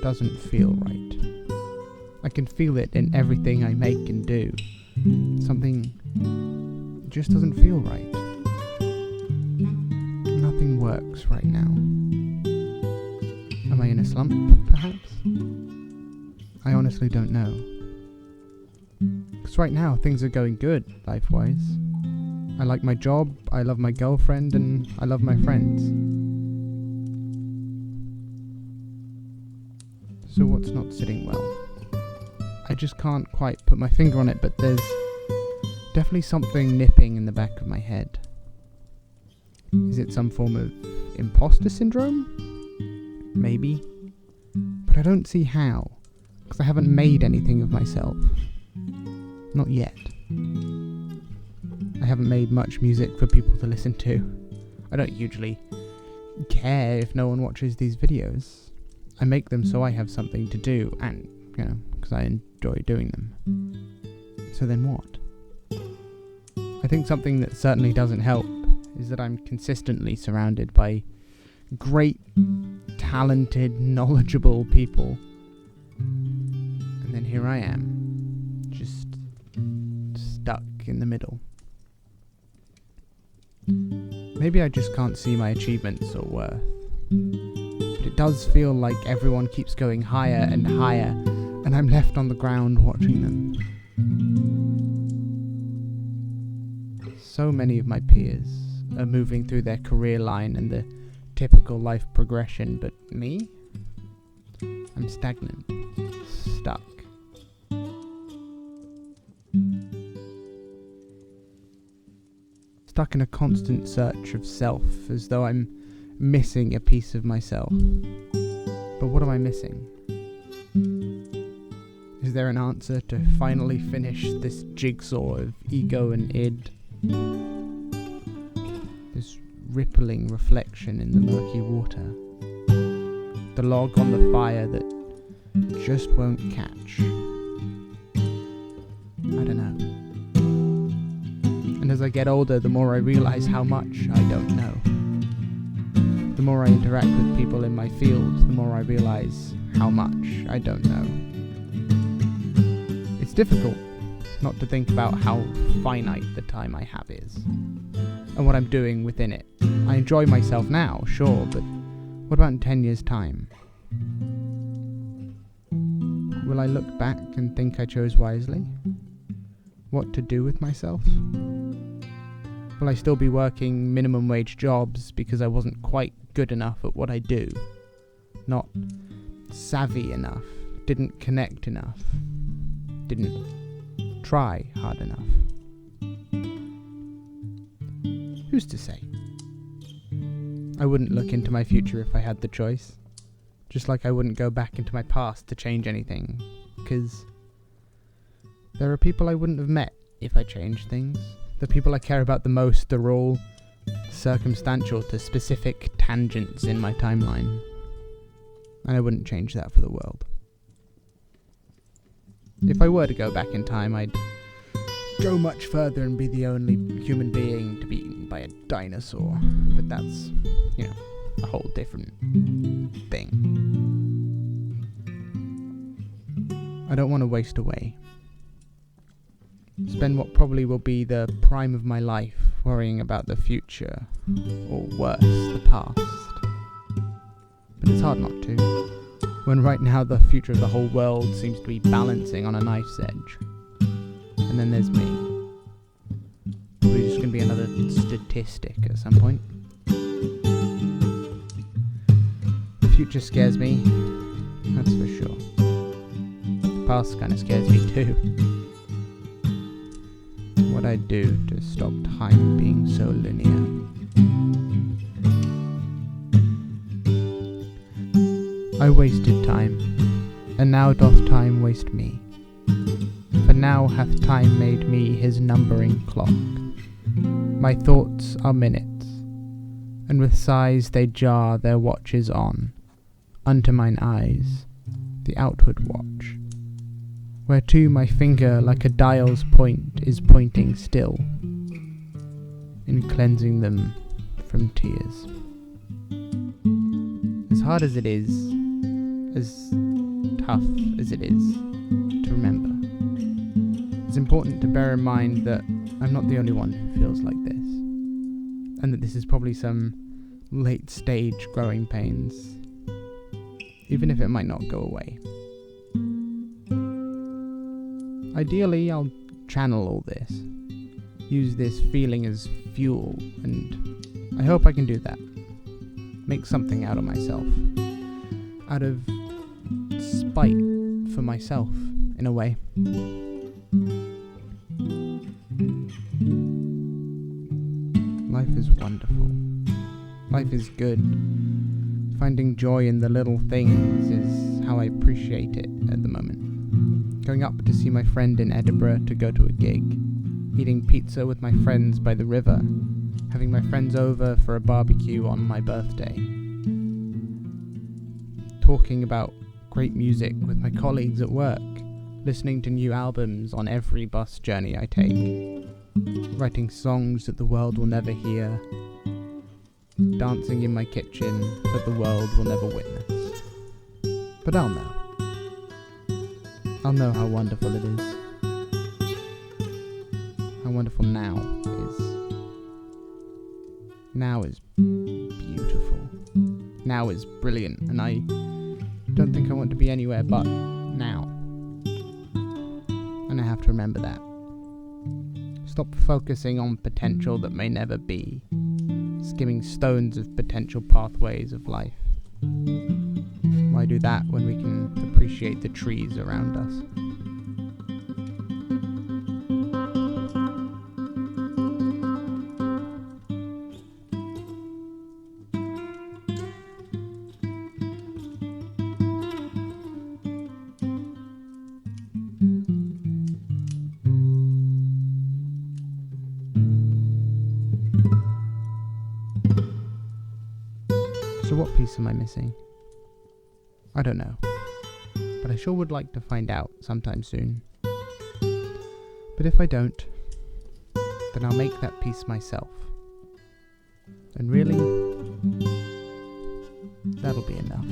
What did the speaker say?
doesn't feel right. I can feel it in everything I make and do. Something just doesn't feel right. Nothing works right now. Am I in a slump, perhaps? I honestly don't know. Because right now, things are going good, life-wise. I like my job, I love my girlfriend, and I love my friends. So what's not sitting well? I just can't quite put my finger on it, but there's definitely something nipping in the back of my head. Is it some form of imposter syndrome? Maybe. But I don't see how, because I haven't made anything of myself. Not yet. I haven't made much music for people to listen to. I don't usually care if no one watches these videos. I make them so I have something to do, and, because I enjoy doing them. So then what? I think something that certainly doesn't help is that I'm consistently surrounded by great, talented, knowledgeable people. And then here I am, just stuck in the middle. Maybe I just can't see my achievements or worth. But it does feel like everyone keeps going higher and higher, and I'm left on the ground watching them. So many of my peers are moving through their career line and the typical life progression, but me? I'm stagnant, stuck. Stuck in a constant search of self, as though I'm missing a piece of myself. But what am I missing? Is there an answer to finally finish this jigsaw of ego and id? This rippling reflection in the murky water. The log on the fire that just won't catch. I don't know. And as I get older, the more I realize how much I don't know. The more I interact with people in my field, the more I realize how much I don't know. It's difficult not to think about how finite the time I have is, and what I'm doing within it. I enjoy myself now, sure, but what about in 10 years' time? Will I look back and think I chose wisely? What to do with myself? Will I still be working minimum wage jobs because I wasn't quite good enough at what I do? Not savvy enough, didn't connect enough, didn't try hard enough. Who's to say? I wouldn't look into my future if I had the choice. Just like I wouldn't go back into my past to change anything, because there are people I wouldn't have met if I changed things. The people I care about the most are all circumstantial to specific tangents in my timeline. And I wouldn't change that for the world. If I were to go back in time, I'd go much further and be the only human being to be eaten by a dinosaur. But that's, a whole different thing. I don't want to waste away. Spend what probably will be the prime of my life worrying about the future, or worse, the past. But it's hard not to, when right now the future of the whole world seems to be balancing on a knife's edge. And then there's me. Probably just going to be another statistic at some point. The future scares me, that's for sure. The past kind of scares me too. What I'd do to stop time being so linear. I wasted time, and now doth time waste me. For now hath time made me his numbering clock. My thoughts are minutes, and with sighs they jar their watches on, unto mine eyes, the outward watch, whereto my finger like a dial's point is pointing still, in cleansing them from tears. As hard as it is, as tough as it is to remember. It's important to bear in mind that I'm not the only one who feels like this, and that this is probably some late stage growing pains, even if it might not go away. Ideally, I'll channel all this, use this feeling as fuel, and I hope I can do that. Make something out of myself. Out of spite for myself, in a way. Life is wonderful. Life is good. Finding joy in the little things is how I appreciate it at the moment. Going up to see my friend in Edinburgh to go to a gig. Eating pizza with my friends by the river. Having my friends over for a barbecue on my birthday. Talking about great music with my colleagues at work. Listening to new albums on every bus journey I take. Writing songs that the world will never hear. Dancing in my kitchen that the world will never witness. But I'll know. I'll know how wonderful it is. How wonderful now is. Now is beautiful. Now is brilliant, and I don't think I want to be anywhere but now. And I have to remember that. Stop focusing on potential that may never be, skimming stones of potential pathways of life. Why do that when we can appreciate the trees around us? So what piece am I missing? I don't know, but I sure would like to find out sometime soon. But if I don't, then I'll make that piece myself. And really, that'll be enough.